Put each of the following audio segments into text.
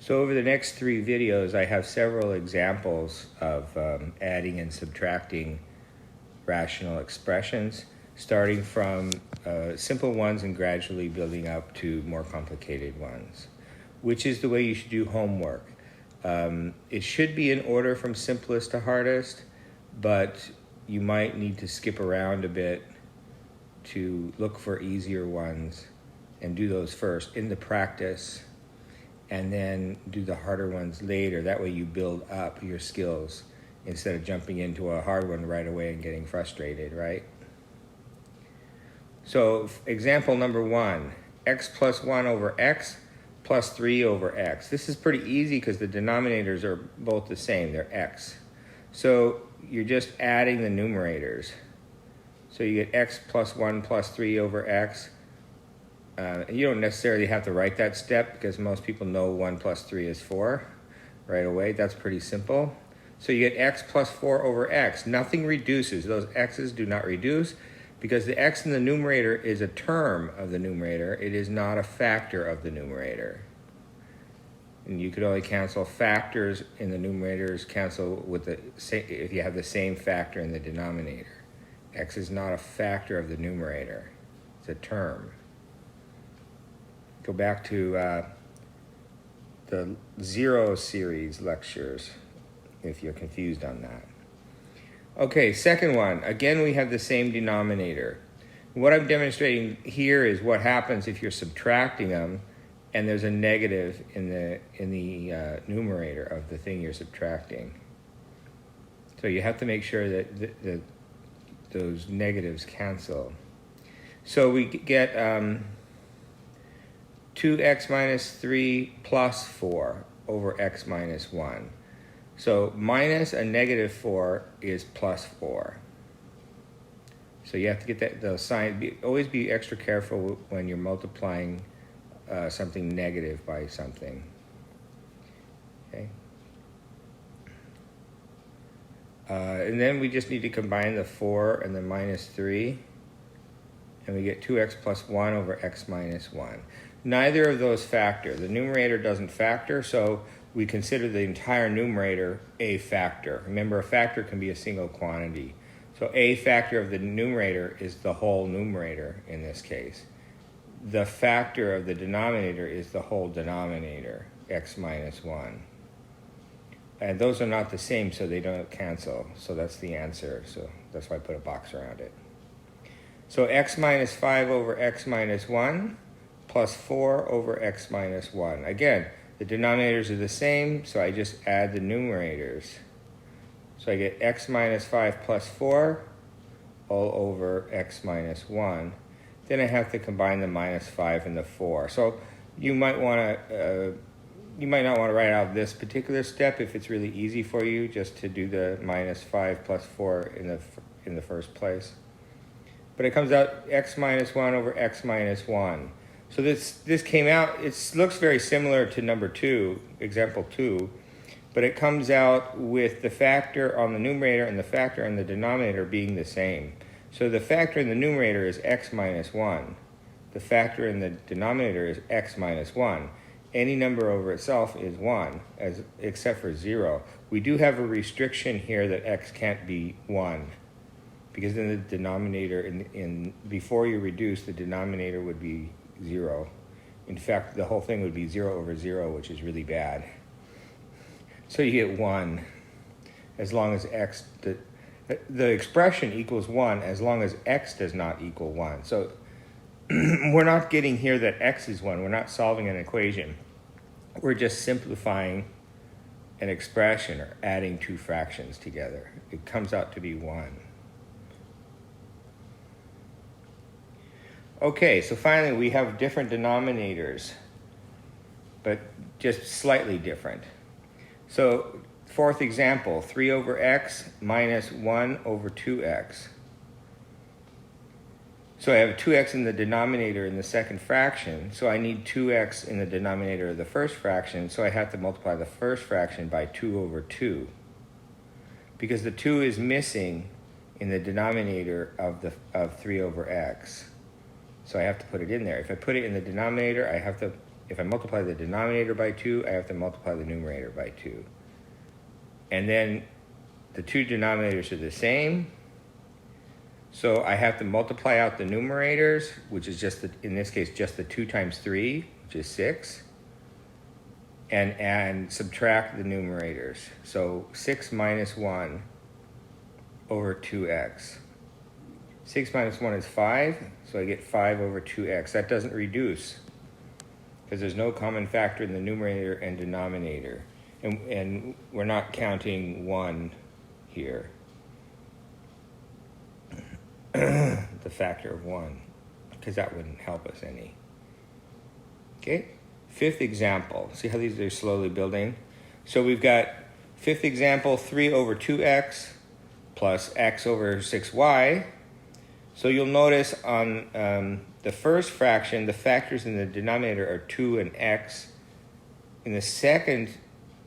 So over the next 3 videos, I have several examples of adding and subtracting rational expressions, starting from simple ones and gradually building up to more complicated ones, which is the way you should do homework. It should be in order from simplest to hardest, but you might need to skip around a bit to look for easier ones and do those first in the practice, and then do the harder ones later. That way you build up your skills instead of jumping into a hard one right away and getting frustrated, right? So example number 1, x plus 1 over x plus 3 over x. This is pretty easy because the denominators are both the same, they're x. So you're just adding the numerators. So you get x plus 1 plus 3 over x. You don't necessarily have to write that step because most people know 1 plus 3 is 4 right away. That's pretty simple. So you get x plus 4 over x. Nothing reduces. Those x's do not reduce because the x in the numerator is a term of the numerator. It is not a factor of the numerator. And you could only cancel factors in the numerators, cancel with the if you have the same factor in the denominator. X is not a factor of the numerator. It's a term. Go back to the 0 series lectures if you're confused on that. Okay, second one. Again, we have the same denominator. What I'm demonstrating here is what happens if you're subtracting them and there's a negative in the numerator of the thing you're subtracting. So you have to make sure that those negatives cancel. So we get 2x minus 3 plus 4 over x minus 1. So minus a negative 4 is plus 4. So you have to get the sign. Always be extra careful when you're multiplying something negative by something. Okay. And then we just need to combine the 4 and the minus 3. And we get 2x plus 1 over x minus 1. Neither of those factor. The numerator doesn't factor, so we consider the entire numerator a factor. Remember, a factor can be a single quantity. So a factor of the numerator is the whole numerator in this case. The factor of the denominator is the whole denominator, x minus 1. And those are not the same, so they don't cancel. So that's the answer. So that's why I put a box around it. So x minus 5 over x minus 1 plus 4 over x minus 1. Again, the denominators are the same, so I just add the numerators. So I get x minus 5 plus 4 all over x minus 1. Then I have to combine the minus 5 and the 4. So you might want to, you might not want to write out this particular step if it's really easy for you, just to do the minus 5 plus 4 in the first place. But it comes out x minus 1 over x minus 1. So this came out, it looks very similar to number 2, example 2, but it comes out with the factor on the numerator and the factor on the denominator being the same. So the factor in the numerator is x minus 1. The factor in the denominator is x minus 1. Any number over itself is 1, except for 0. We do have a restriction here that x can't be 1. Because in the denominator, before you reduce, the denominator would be 0. In fact, the whole thing would be 0 over 0, which is really bad. So you get 1 as long as x, the expression equals 1 as long as x does not equal 1. So we're not getting here that x is 1. We're not solving an equation. We're just simplifying an expression or adding 2 fractions together. It comes out to be 1. Okay, so finally we have different denominators, but just slightly different. So, fourth example, 3 over x minus 1 over 2x. So I have 2x in the denominator in the second fraction, so I need 2x in the denominator of the first fraction, so I have to multiply the first fraction by 2 over 2. Because the 2 is missing in the denominator of 3 over x. So I have to put it in there. If I put it in the denominator, I have to if I multiply the denominator by 2, I have to multiply the numerator by 2. And then the two denominators are the same. So I have to multiply out the numerators, which is just, in this case, just the 2 times 3, which is 6. And subtract the numerators. So 6 minus 1 over 2x. 6 minus 1 is 5, so I get 5 over 2x. That doesn't reduce, because there's no common factor in the numerator and denominator. And we're not counting 1 here. The factor of 1, because that wouldn't help us any. Okay, fifth example. See how these are slowly building? So we've got fifth example, 3 over 2x plus x over 6y. So you'll notice on the first fraction, the factors in the denominator are 2 and x. In the second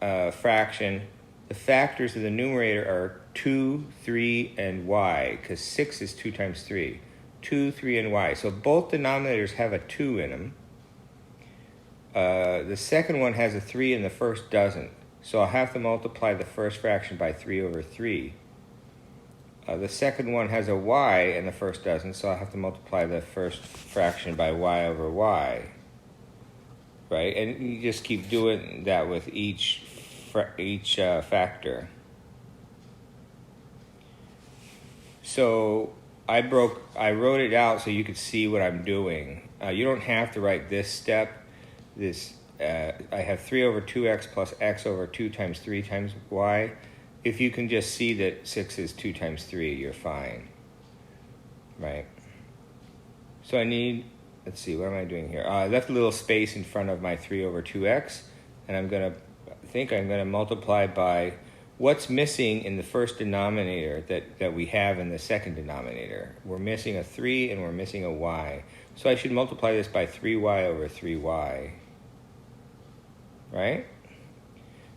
fraction, the factors in the numerator are 2, 3, and y, because 6 is 2 times 3. 2, 3, and y. So both denominators have a 2 in them. The second one has a 3 and the first doesn't. So I'll have to multiply the first fraction by 3 over 3. The second one has a y and the first doesn't, so I'll have to multiply the first fraction by y over y. Right? And you just keep doing that with each factor. So I wrote it out so you could see what I'm doing. You don't have to write this step. I have 3 over 2x plus x over 2 times 3 times y. If you can just see that 6 is 2 times 3, you're fine. Right? So I need, let's see, what am I doing here? I left a little space in front of my 3 over 2x, and I'm going to multiply by what's missing in the first denominator that we have in the second denominator. We're missing a 3 and we're missing a y. So I should multiply this by 3y over 3y. Right?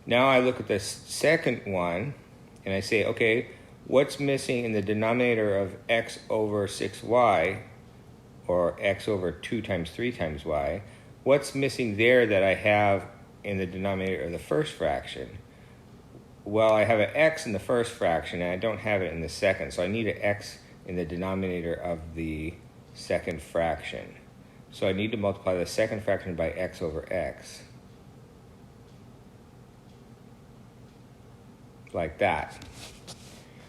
Now I look at the second one and I say, okay, what's missing in the denominator of x over 6y, or x over 2 times 3 times y? What's missing there that I have in the denominator of the first fraction? Well, I have an x in the first fraction and I don't have it in the second, so I need an x in the denominator of the second fraction. So I need to multiply the second fraction by x over x. Like that.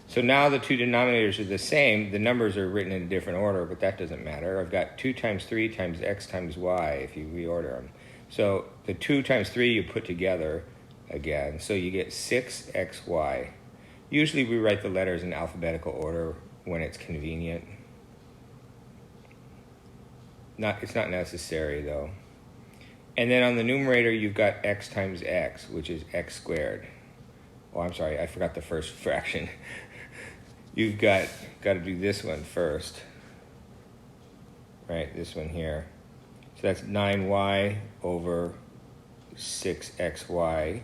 So now the two denominators are the same. The numbers are written in a different order, but that doesn't matter. I've got 2 times 3 times x times y if you reorder them. So the 2 times 3 you put together again. So you get 6xy. Usually we write the letters in alphabetical order when it's convenient. It's not necessary though. And then on the numerator you've got x times x, which is x squared. Oh, I'm sorry, I forgot the first fraction. You've got to do this one first. Right, this one here. So that's 9y over 6xy.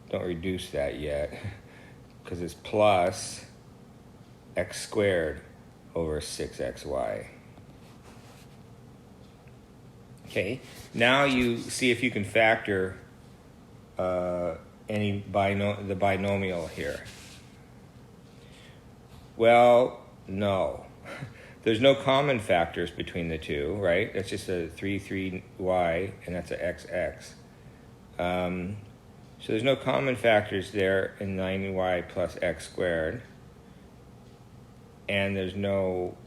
Don't reduce that yet, because it's plus x squared over 6xy. Okay, now you see if you can factor the binomial here. Well, no. There's no common factors between the two, right? That's just a 3y, and that's a xx. So there's no common factors there in 9y plus x squared. And there's no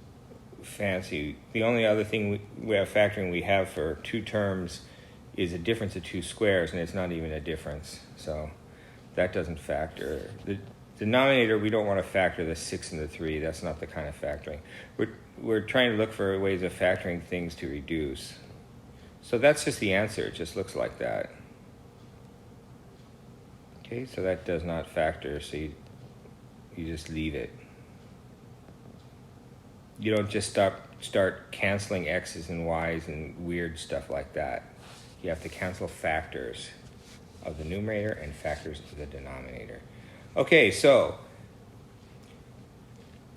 fancy... The only other thing we have factoring we have for two terms is a difference of 2 squares, and it's not even a difference. So that doesn't factor. The denominator, we don't want to factor the 6 and the 3. That's not the kind of factoring. We're trying to look for ways of factoring things to reduce. So that's just the answer. It just looks like that. Okay, so that does not factor, so you just leave it. You don't just start canceling x's and y's and weird stuff like that. You have to cancel factors of the numerator and factors of the denominator. Okay, so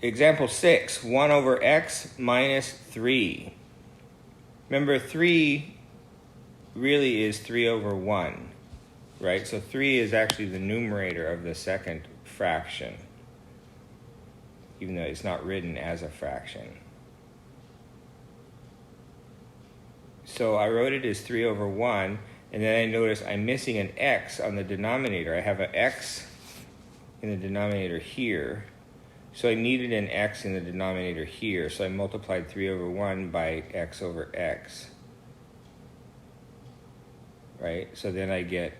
example 6, 1 over x minus 3. Remember, 3 really is 3 over 1, right? So 3 is actually the numerator of the second fraction, even though it's not written as a fraction. So I wrote it as 3 over 1, and then I notice I'm missing an x on the denominator. I have an x in the denominator here, so I needed an x in the denominator here, so I multiplied 3 over 1 by x over x. Right? So then I get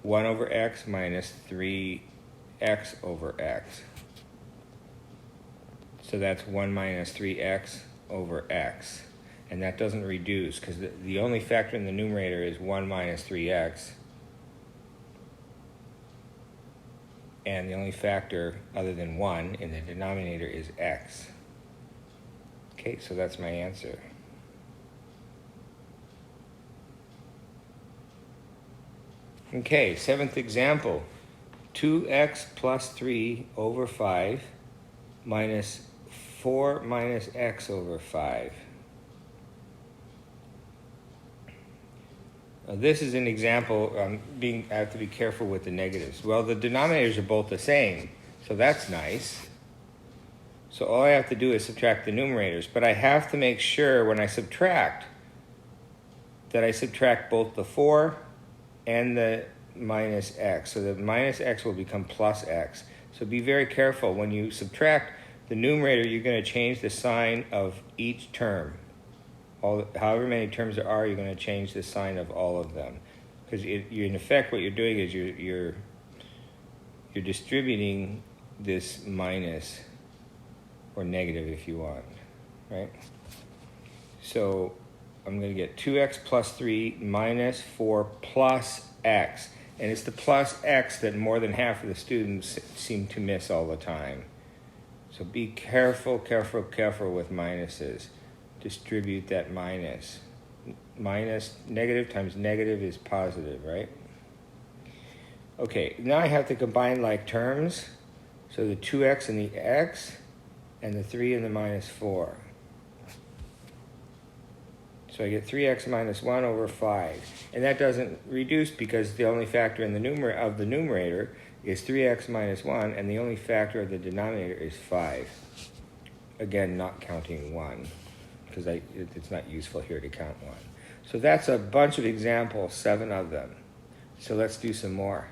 1 over x minus 3x over x. So that's 1 minus 3x over x. And that doesn't reduce, because the only factor in the numerator is 1 minus 3x. And the only factor other than 1 in the denominator is x. Okay, so that's my answer. Okay, seventh example. 2x plus 3 over 5 minus 4 minus x over 5. This is an example. I have to be careful with the negatives. Well, the denominators are both the same, so that's nice. So all I have to do is subtract the numerators, but I have to make sure when I subtract that I subtract both the 4 and the minus x. So the minus x will become plus x. So be very careful. When you subtract the numerator, you're going to change the sign of each term. However many terms there are, you're going to change the sign of all of them. Because in effect, what you're doing is you're distributing this minus, or negative if you want, right? So I'm going to get 2x plus 3 minus 4 plus x. And it's the plus x that more than half of the students seem to miss all the time. So be careful, careful, careful with minuses. Distribute that minus. Minus, negative times negative is positive, right? Okay, now I have to combine like terms. So the 2x and the x, and the 3 and the minus 4. So I get 3x minus 1 over 5. And that doesn't reduce because the only factor in the numerator is 3x minus 1, and the only factor of the denominator is 5. Again, not counting 1, because it's not useful here to count 1. So that's a bunch of examples, 7 of them. So let's do some more.